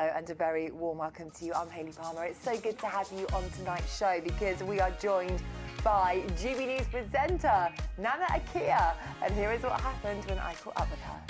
Hello and a very warm welcome to you. I'm Hayley Palmer. It's so good to have you on tonight's show because we are joined by GB News presenter Nana Akua. And here is what happened when I caught up with her.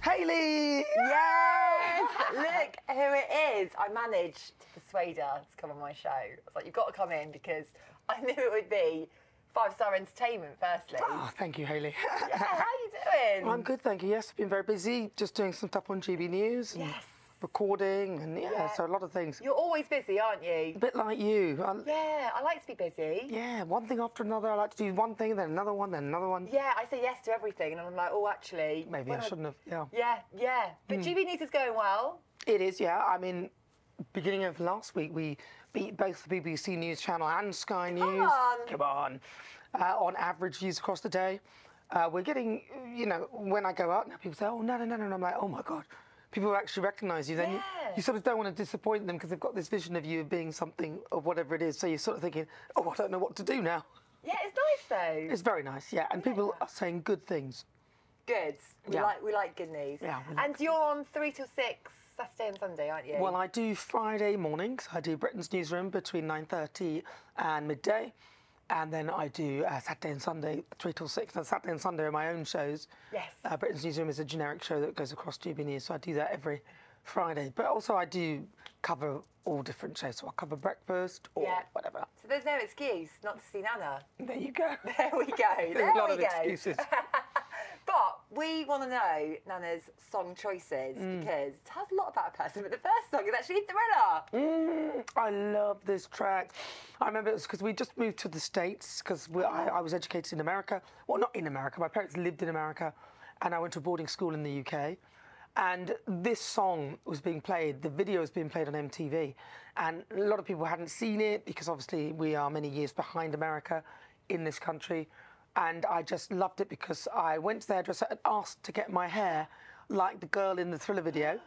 Hayley! Yes! Look, here it is. I managed to persuade her to come on my show. I was like, you've got to come in because I knew it would be five-star entertainment, firstly. Oh, thank you, Hayley. Yeah, how are you doing? I'm good, thank you. Yes, I've been very busy, just doing some stuff on GB News. And recording and so a lot of things. You're always busy, aren't you? A bit like you. Yeah, I like to be busy. Yeah, one thing after another. I like to do one thing, then another one, then another one. Yeah, I say yes to everything, and I'm like, oh, actually... Maybe I shouldn't have, Yeah. But GB News is going well. It is, yeah. I mean, beginning of last week, we beat both the BBC News Channel and Sky News. Come on. On average views across the day. We're getting, you know, when I go out now, people say, oh, no. And I'm like, oh, my God. People actually recognise you. Then you sort of don't want to disappoint them because they've got this vision of you being something of whatever it is. So you're sort of thinking, oh, I don't know what to do now. Yeah, it's nice though. It's very nice, yeah. And people are saying good things. Good. We like good news. Yeah. And you're on 3 till 6 Saturday and Sunday, aren't you? Well, I do Friday mornings. I do Britain's Newsroom between 9:30 and midday. And then I do Saturday and Sunday, 3 till 6. Now, Saturday and Sunday are my own shows. Yes. Britain's Newsroom is a generic show that goes across GB News, so I do that every Friday. But also I do cover all different shows, so I cover breakfast or whatever. So there's no excuse not to see Nana. There you go. There we go. There's a lot of excuses. But we want to know Nana's song choices because it tells a lot about a person, but the first song is actually Thriller. I love this track. I remember it was because we just moved to the States because I was educated in America. Well, not in America. My parents lived in America and I went to boarding school in the UK. And this song was being played, the video was being played on MTV. And a lot of people hadn't seen it because obviously we are many years behind America in this country. And I just loved it because I went to the hairdresser and asked to get my hair like the girl in the Thriller video.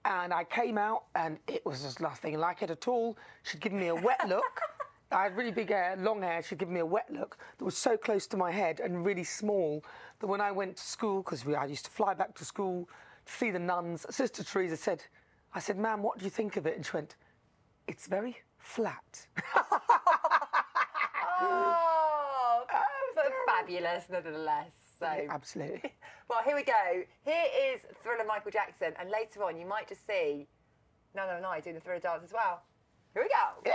And I came out and it was just nothing like it at all. She'd given me a wet look. I had really big hair, long hair. She'd given me a wet look that was so close to my head and really small that when I went to school, because I used to fly back to school to see the nuns, Sister Teresa said, I said, ma'am, what do you think of it? And she went, it's very flat. But fabulous, nonetheless. So. Yeah, absolutely. Well, here we go. Here is Thriller Michael Jackson, and later on you might just see Nana and I doing the Thriller dance as well. Here we go. Yeah.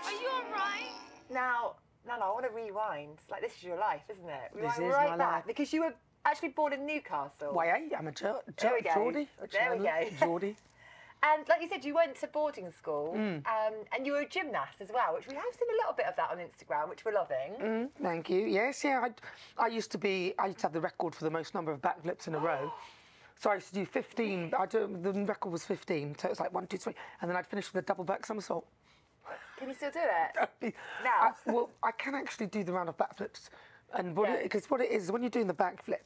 Are you all right? Now, Nana, I want to rewind. Like, this is your life, isn't it? This is right my back, life. because you were actually born in Newcastle. Why, I'm a Geordie. There we go. Geordie. And like you said, you went to boarding school and you were a gymnast as well, which we have seen a little bit of that on Instagram, which we're loving. Thank you. Yes, yeah. I used to have the record for the most number of backflips in a row. So I used to do 15. The record was 15, so it was like 1, 2, 3, and then I'd finish with a double back somersault. Can you still do it? Now? Well, I can actually do the round of backflips. And because what it is, when you're doing the backflip,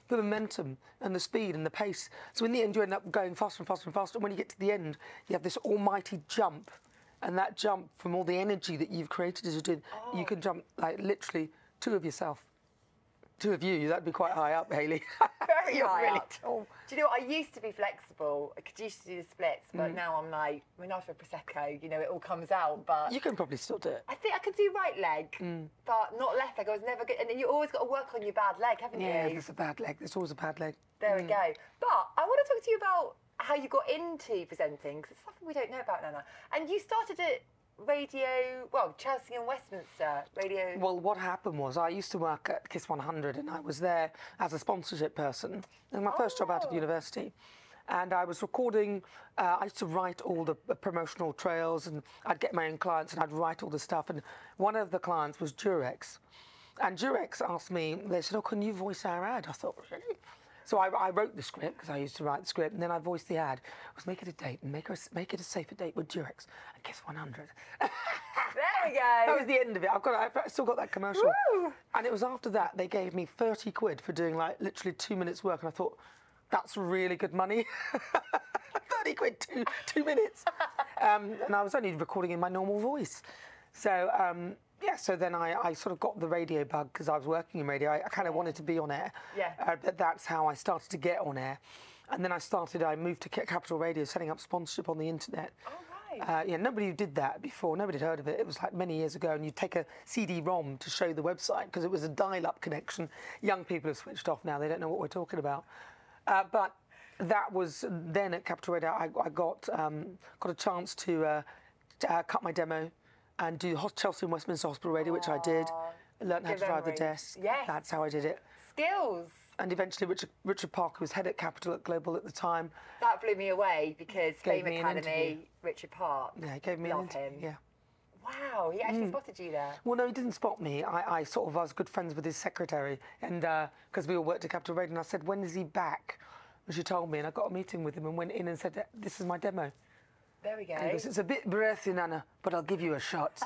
the momentum and the speed and the pace. So in the end, you end up going faster and faster and faster. And when you get to the end, you have this almighty jump. And that jump, from all the energy that you've created as you're doing, you can jump like literally 2 of yourself. 2 of you, that'd be quite high up, Hayley. Very high up. Tall. Do you know what? I used to be flexible. I used to do the splits, but now I'm like, I mean, after a Prosecco, you know, it all comes out, but... You can probably still do it. I think I could do right leg, but not left leg. I was never good. And then you always got to work on your bad leg, haven't you? Yeah, there's a bad leg. There's always a bad leg. There we go. But I want to talk to you about how you got into presenting, because it's something we don't know about, Nana. And you started at radio, well, Chelsea and Westminster radio. Well, what happened was I used to work at Kiss 100 and I was there as a sponsorship person. It was my first job out of university. And I was recording, I used to write all the promotional trails and I'd get my own clients and I'd write all the stuff. And one of the clients was Durex. And Durex asked me, they said, oh, can you voice our ad? I thought, really? So I wrote the script, because I used to write the script, and then I voiced the ad. It was make it a date, and make it a safer date with Durex, and guess 100. There we go. That was the end of it. I've still got that commercial. Woo! And it was after that, they gave me 30 quid for doing like literally 2 minutes work, and I thought, that's really good money. 30 quid, two minutes. And I was only recording in my normal voice. So, yeah, so then I sort of got the radio bug because I was working in radio. I kind of wanted to be on air. Yeah. But that's how I started to get on air. And then I moved to Capital Radio, setting up sponsorship on the internet. Oh, right. Yeah, nobody did that before. Nobody had heard of it. It was like many years ago, and you'd take a CD-ROM to show the website because it was a dial-up connection. Young people have switched off now. They don't know what we're talking about. But that was then at Capital Radio. I got a chance to cut my demo and do Chelsea and Westminster Hospital Radio, which I did. Learned how to drive the desk. Yes. That's how I did it. Skills. And eventually Richard Parker was head at Capital at Global at the time. That blew me away because Gave Fame me an Academy, interview. Richard Park. Yeah, he gave me Love an interview. him. Yeah. Wow, he actually spotted you there. Well, no, he didn't spot me. I was good friends with his secretary, and because we all worked at Capital Radio, and I said, when is he back? And she told me, and I got a meeting with him and went in and said, this is my demo. There we go. And he goes, it's a bit breathy, Nana, but I'll give you a shot.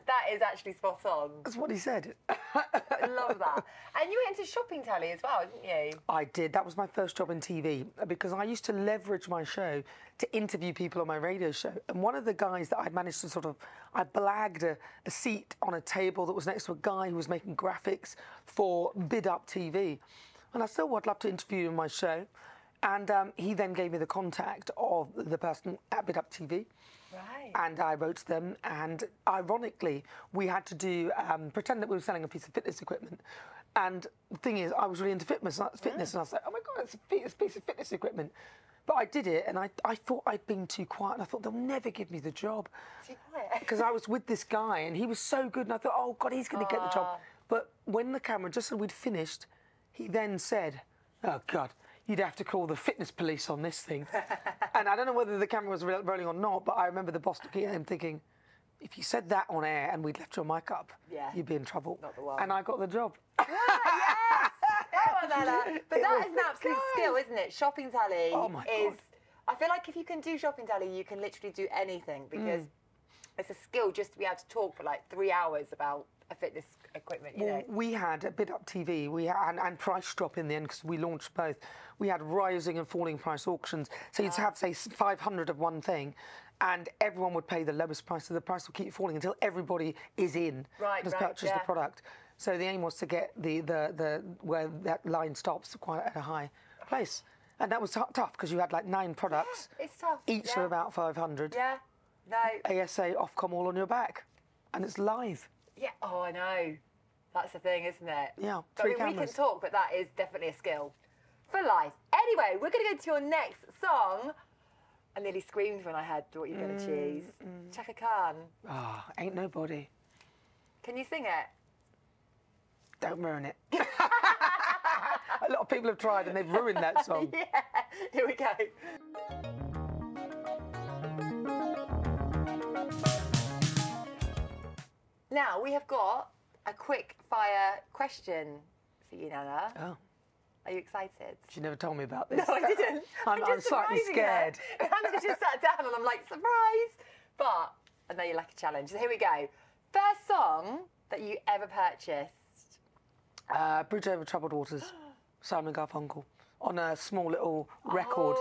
That is actually spot on. That's what he said. I love that. And you went into shopping tally as well, didn't you? I did. That was my first job in TV because I used to leverage my show to interview people on my radio show. And one of the guys that I'd managed to I blagged a seat on a table that was next to a guy who was making graphics for Bid Up TV. And I said, well, I'd love to interview you on my show. And he then gave me the contact of the person at Bid Up TV. Right. And I wrote to them, and ironically, we had to do pretend that we were selling a piece of fitness equipment. And the thing is, I was really into fitness, and I was like, oh my God, it's a piece of fitness equipment. But I did it, and I thought I'd been too quiet, and I thought they'll never give me the job. Too quiet? Because I was with this guy, and he was so good, and I thought, oh God, he's going to get the job. But when the camera, just as we'd finished, he then said, oh God, you'd have to call the fitness police on this thing. And I don't know whether the camera was rolling or not, but I remember the boss looking at him thinking, if you said that on air and we'd left your mic up, you'd be in trouble. Not the one. And I got the job. Yes! Come on, Nana. But that is an absolute skill, isn't it? Shopping tally Oh my God. I feel like if you can do shopping tally, you can literally do anything because it's a skill just to be able to talk for like 3 hours about a fitness equipment, you know. We had a Bid Up TV, and Price Drop in the end because we launched both. We had rising and falling price auctions. So you'd have, say, 500 of one thing, and everyone would pay the lowest price, so the price would keep falling until everybody is in and has purchased the product. So the aim was to get the where that line stops quite at a high place. And that was tough because you had like 9 products. Yeah, it's tough. Each are about 500. Yeah, no. ASA, Ofcom all on your back. And it's live. Yeah, oh, I know. That's the thing, isn't it? Yeah, but, 3 we can cameras. talk, but that is definitely a skill for life. Anyway, we're going to go to your next song. I nearly screamed when I heard what you were going to choose. Chaka Khan. Ah, Ain't Nobody. Can you sing it? Don't ruin it. A lot of people have tried and they've ruined that song. Yeah, here we go. Now, we have got a quick fire question for you, Nana. Oh. Are you excited? She never told me about this. No, I didn't. I'm just slightly surprising scared. her. Nana just sat down and I'm like, surprise! But I know you like a challenge. So here we go. First song that you ever purchased? Bridge Over Troubled Waters, Simon Garfunkel, on a small little record,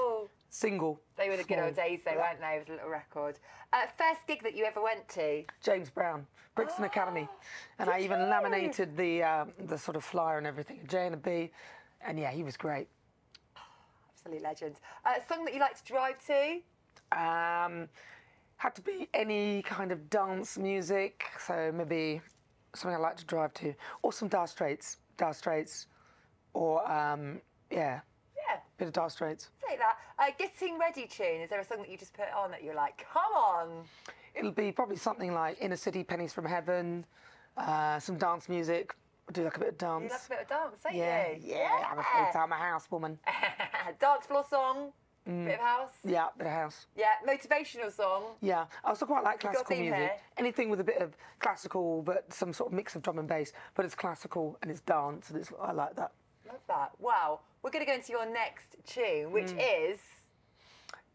single. They were the good old days though, weren't they, with a little record. First gig that you ever went to? James Brown, Brixton Academy. And I even laminated the sort of flyer and everything, J and a B. And yeah, he was great. Absolute legend. Song that you like to drive to? Had to be any kind of dance music, so maybe something I like to drive to, or some Dire Straits, or yeah, bit of Dire Straits. Take that. Getting Ready tune. Is there a song that you just put on that you're like, come on? It'll be probably something like Inner City, Pennies from Heaven, some dance music. I do like a bit of dance. You like a bit of dance, don't Yeah, you? yeah. I'm a full-time house woman. Dance floor song. Bit of house? Yeah, bit of house. Yeah, motivational song. Yeah, I also quite like classical theme music. here? Anything with a bit of classical, but some sort of mix of drum and bass. But it's classical and it's dance, and I like that. Love that. Wow. We're going to go into your next tune, which is...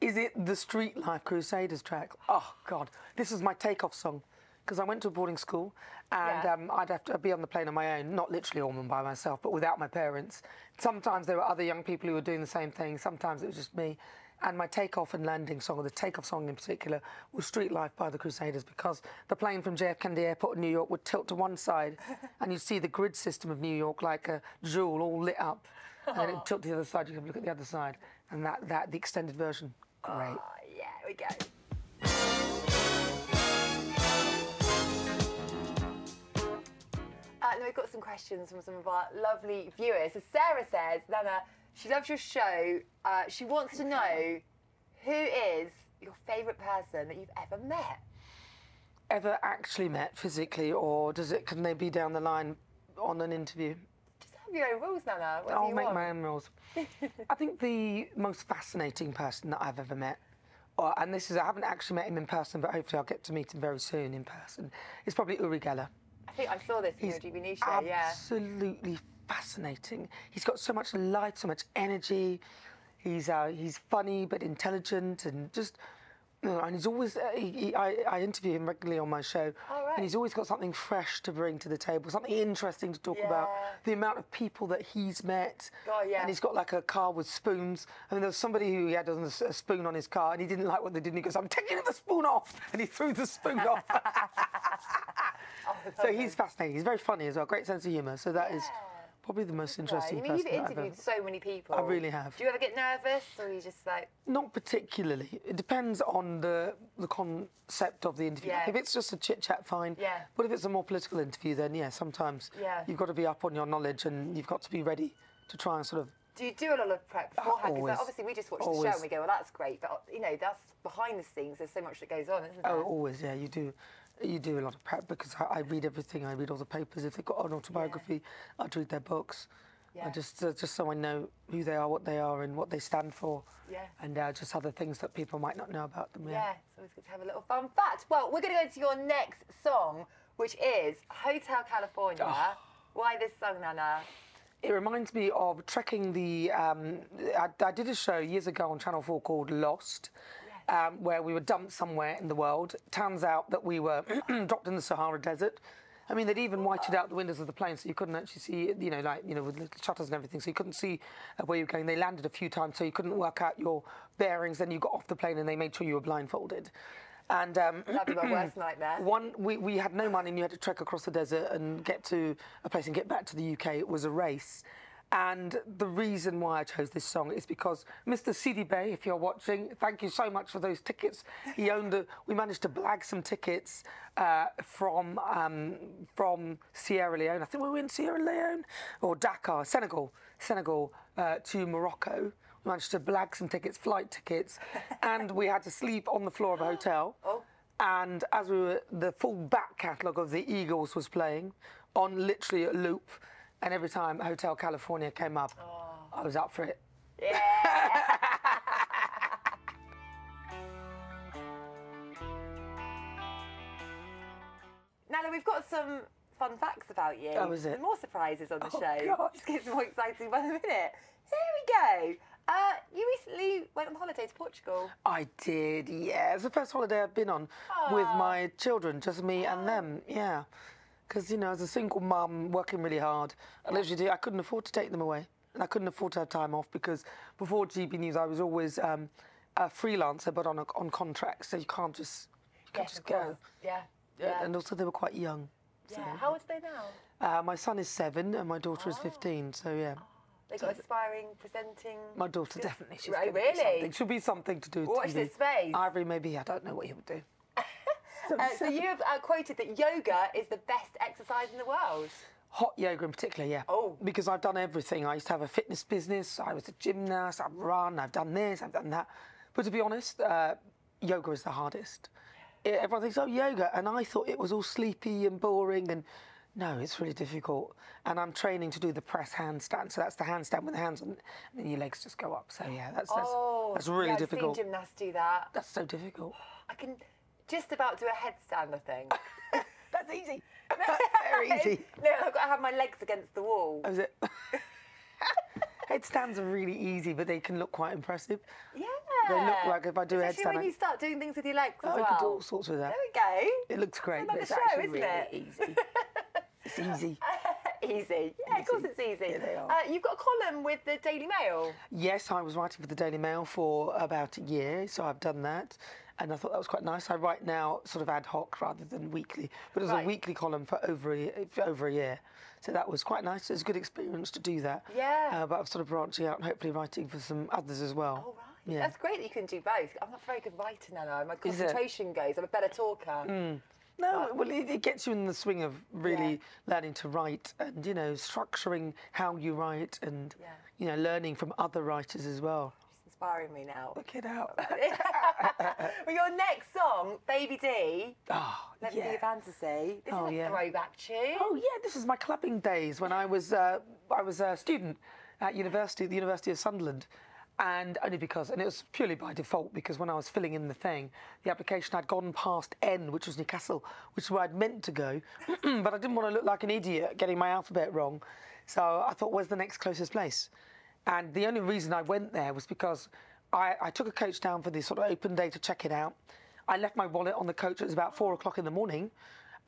Is it the Street Life Crusaders track? Oh, God. This is my takeoff song. Because I went to a boarding school and I'd have to be on the plane on my own, not literally all by myself, but without my parents. Sometimes there were other young people who were doing the same thing. Sometimes it was just me. And my takeoff and landing song, or the takeoff song in particular, was Street Life by the Crusaders, because the plane from JF Kennedy Airport in New York would tilt to one side and you'd see the grid system of New York like a jewel all lit up. And then it would tilt to the other side, you could look at the other side. And the extended version, great. Oh, yeah, here we go. Now we've got some questions from some of our lovely viewers. So Sarah says, Nana, she loves your show. She wants to know, who is your favourite person that you've ever met? Ever actually met physically, or can they be down the line on an interview? Just have your own rules, Nana. I'll make my own rules. I think the most fascinating person that I've ever met, and this is, I haven't actually met him in person, but hopefully I'll get to meet him very soon in person, is probably Uri Geller. I think I saw this in your GB News show, yeah. Absolutely fascinating. He's got so much life, so much energy. He's funny but intelligent, and just, and he's always. I interview him regularly on my show, and he's always got something fresh to bring to the table, something interesting to talk about. The amount of people that he's met, and he's got like a car with spoons. I mean, there was somebody who had a spoon on his car, and he didn't like what they did. And he goes, "I'm taking the spoon off," and he threw the spoon off. So he's fascinating. He's very funny as well. Great sense of humour. So that is probably the most interesting person. You've interviewed so many people. I really have. Do you ever get nervous, or are you just like... Not particularly. It depends on the concept of the interview. Yeah. If it's just a chit-chat, fine. Yeah. But if it's a more political interview, then, sometimes you've got to be up on your knowledge and you've got to be ready to try and sort of... Do you do a lot of prep beforehand? Because obviously we just watch the show and we go, well, that's great. But, that's behind the scenes. There's so much that goes on, isn't there? Oh, always, yeah. You do a lot of prep, because I read everything. I read all the papers. If they've got an autobiography, I'd read their books. Yeah. Just so I know who they are, what they are, and what they stand for. Yeah. And just other things that people might not know about them. Yeah, it's always good to have a little fun fact. Well, we're going to go into your next song, which is Hotel California. Oh. Why this song, Nana? It reminds me of trekking the... I did a show years ago on Channel 4 called Lost, where we were dumped somewhere in the world. Turns out that we were dropped in the Sahara Desert. I mean, they'd even whited out the windows of the plane so you couldn't actually see, with the shutters and everything, so you couldn't see where you were going. They landed a few times, so you couldn't work out your bearings. Then you got off the plane and they made sure you were blindfolded. And that'd be my worst nightmare. We had no money and you had to trek across the desert and get to a place and get back to the UK. It was a race. And the reason why I chose this song is because Mr. Sidi Bey, if you're watching, thank you so much for those tickets. He we managed to blag some tickets from Sierra Leone. I think we were in Sierra Leone or Dakar, Senegal, to Morocco. We managed to blag some tickets, flight tickets, and we had to sleep on the floor of a hotel. And as the full back catalogue of the Eagles was playing on literally a loop. And every time Hotel California came up, I was up for it. Yeah! Nana, we've got some fun facts about you. Oh, is it? Some more surprises on the show. God. Just gets more exciting by the minute. Here we go. You recently went on holiday to Portugal. I did, yeah. It's the first holiday I've been on with my children, just me and them, yeah. Because, as a single mum, working really hard, I couldn't afford to take them away. And I couldn't afford to have time off, because before GB News, I was always a freelancer, but on contract, so you can't just go. Yeah. And also, they were quite young. Yeah. So. How old are they now? My son is 7 and my daughter is 15, so yeah. They got aspiring, presenting... My daughter, definitely. She's really? She'll be something to do with Watch this space. Ivory, maybe. I don't know what he would do. So you have quoted that yoga is the best exercise in the world. Hot yoga in particular, yeah. Oh. Because I've done everything. I used to have a fitness business. I was a gymnast. I've run. I've done this. I've done that. But to be honest, yoga is the hardest. Everyone thinks, oh, yoga. And I thought it was all sleepy and boring and No, it's really difficult. And I'm training to do the press handstand. So that's the handstand with the hands on, and then your legs just go up. So yeah, that's really difficult. I've seen gymnasts do that. That's so difficult. I can just about do a headstand, I think. That's easy. Very easy. No, I've got to have my legs against the wall. Oh, is it? Headstands are really easy, but they can look quite impressive. Yeah. They look like if I do a headstand. Especially when you start doing things with your legs as well. You can do all sorts with that. There we go. It looks great, but it's show, actually isn't really it? easy. It's easy. Easy. Yeah, of course it's easy. Yeah, they are. You've got a column with the Daily Mail. Yes, I was writing for the Daily Mail for about a year, so I've done that. And I thought that was quite nice. I write now sort of ad hoc rather than weekly, but it was a weekly column for over a year. So that was quite nice. It was a good experience to do that. Yeah. But I'm sort of branching out and hopefully writing for some others as well. Oh, right. Yeah. That's great that you can do both. I'm not a very good writer, Nana. My concentration goes. I'm a better talker. No, well, it gets you in the swing of really learning to write and, you know, structuring how you write and, you know, learning from other writers as well. It's inspiring me now. Look it out. Well, your next song, Baby D, Let Me Be Your Fantasy. This is a throwback tune. Oh, yeah, this is my clubbing days when I was a student at university, the University of Sunderland. And only because, and it was purely by default, because when I was filling in the thing, the application had gone past N, which was Newcastle, which is where I'd meant to go, but I didn't want to look like an idiot getting my alphabet wrong. So I thought, where's the next closest place? And the only reason I went there was because I took a coach down for this sort of open day to check it out. I left my wallet on the coach. It was about 4 o'clock in the morning.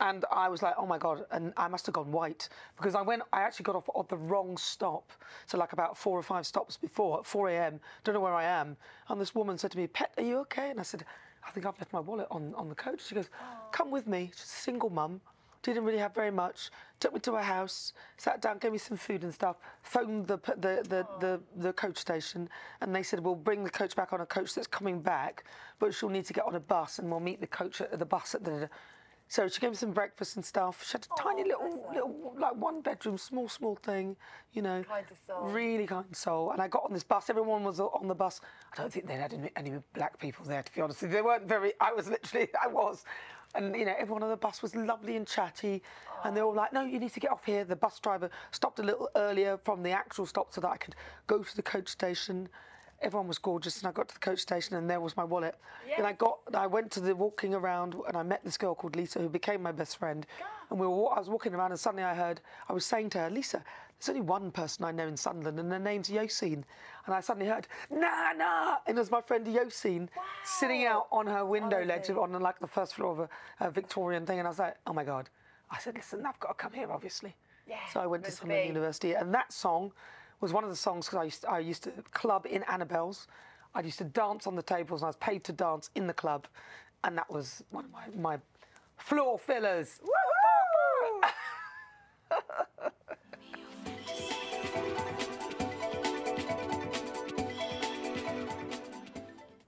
And I was like, oh my God, and I must have gone white because I actually got off at the wrong stop. So like about 4 or 5 stops before, at 4 a.m., don't know where I am. And this woman said to me, Pet, are you okay? And I said, I think I've left my wallet on the coach. She goes, come with me. She's a single mum, didn't really have very much, took me to her house, sat down, gave me some food and stuff, phoned the coach station, and they said, we'll bring the coach back on a coach that's coming back, but she'll need to get on a bus and we'll meet the coach at the bus at the... So she gave me some breakfast and stuff. She had a tiny little, like 1-bedroom, small thing, you know. Kind soul. Really kind soul. And I got on this bus. Everyone was on the bus. I don't think they had any black people there, to be honest. They weren't very. I was. And you know, everyone on the bus was lovely and chatty. And they were all like, "No, you need to get off here." The bus driver stopped a little earlier from the actual stop so that I could go to the coach station. Everyone was gorgeous, and I got to the coach station, and there was my wallet. Yes. And I went to the walking around, and I met this girl called Lisa, who became my best friend. And I was walking around, and suddenly I was saying to her, Lisa, there's only one person I know in Sunderland, and her name's Yosine. And I suddenly heard, Nana! And it was my friend Yosine sitting out on her window ledge on like the first floor of a Victorian thing. And I was like, oh my God. I said, listen, I've got to come here, obviously. Yeah, so I went to Sunderland University, and that song was one of the songs because I used to club in Annabelle's. I used to dance on the tables, and I was paid to dance in the club, and that was one of my floor fillers. Woohoo!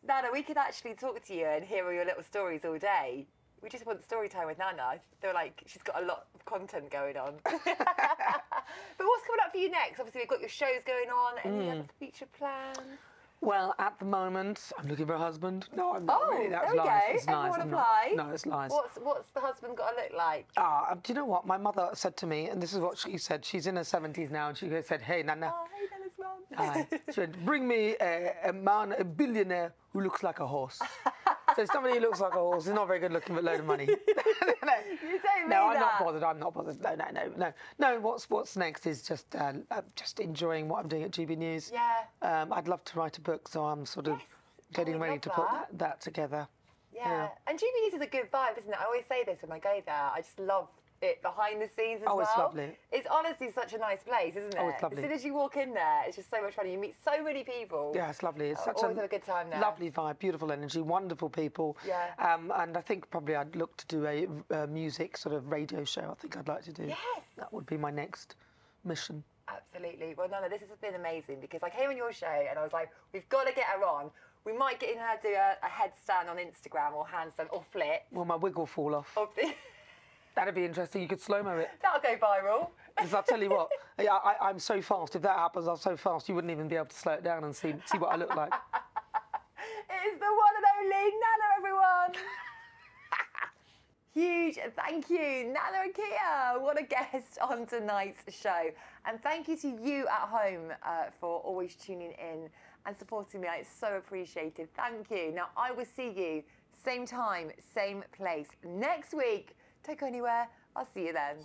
Nana, we could actually talk to you and hear all your little stories all day. We just want story time with Nana. I feel like she's got a lot of content going on. But what's coming up for you next? Obviously, we've got your shows going on. Any other future plans? Well, at the moment, I'm looking for a husband. No, I'm not really. That's there we lies. go. It's lies. Everyone apply. No, it's lies. What's the husband got to look like? Do you know what? My mother said to me, and this is what she said. She's in her 70s now, and she said, hey, Nana. Oh, hey, Nana's mum. She said, bring me a man, a billionaire who looks like a horse. So somebody who looks like a horse is not very good looking, but load of money. You don't mean no, I'm not bothered. I'm not bothered. No. What's next is just enjoying what I'm doing at GB News. Yeah. I'd love to write a book, so I'm sort of getting ready to put that together. Yeah. And GB News is a good vibe, isn't it? I always say this when I go there. I just love it behind the scenes as well. Oh, it's lovely. It's honestly such a nice place, isn't it? Oh, it's lovely. As soon as you walk in there, it's just so much fun. You meet so many people. Yeah, it's lovely. It's always have a good time there. Lovely vibe, beautiful energy, wonderful people. Yeah. And I think probably I'd look to do a music sort of radio show. I think I'd like to do. Yes. That would be my next mission. Absolutely. Well, Nana, this has been amazing because I came on your show and I was like, we've got to get her on. We might get in her to do a headstand on Instagram or handstand or flip. Well, my wig will fall off. That'd be interesting. You could slow-mo it. That'll go viral. Because I'll tell you what, I'm so fast. If that happens, I'm so fast, you wouldn't even be able to slow it down and see what I look like. It is the one and only Nana, everyone. Huge thank you, Nana Akua. What a guest on tonight's show. And thank you to you at home for always tuning in and supporting me. It's so appreciated. Thank you. Now, I will see you same time, same place next week. Don't go anywhere. I'll see you then.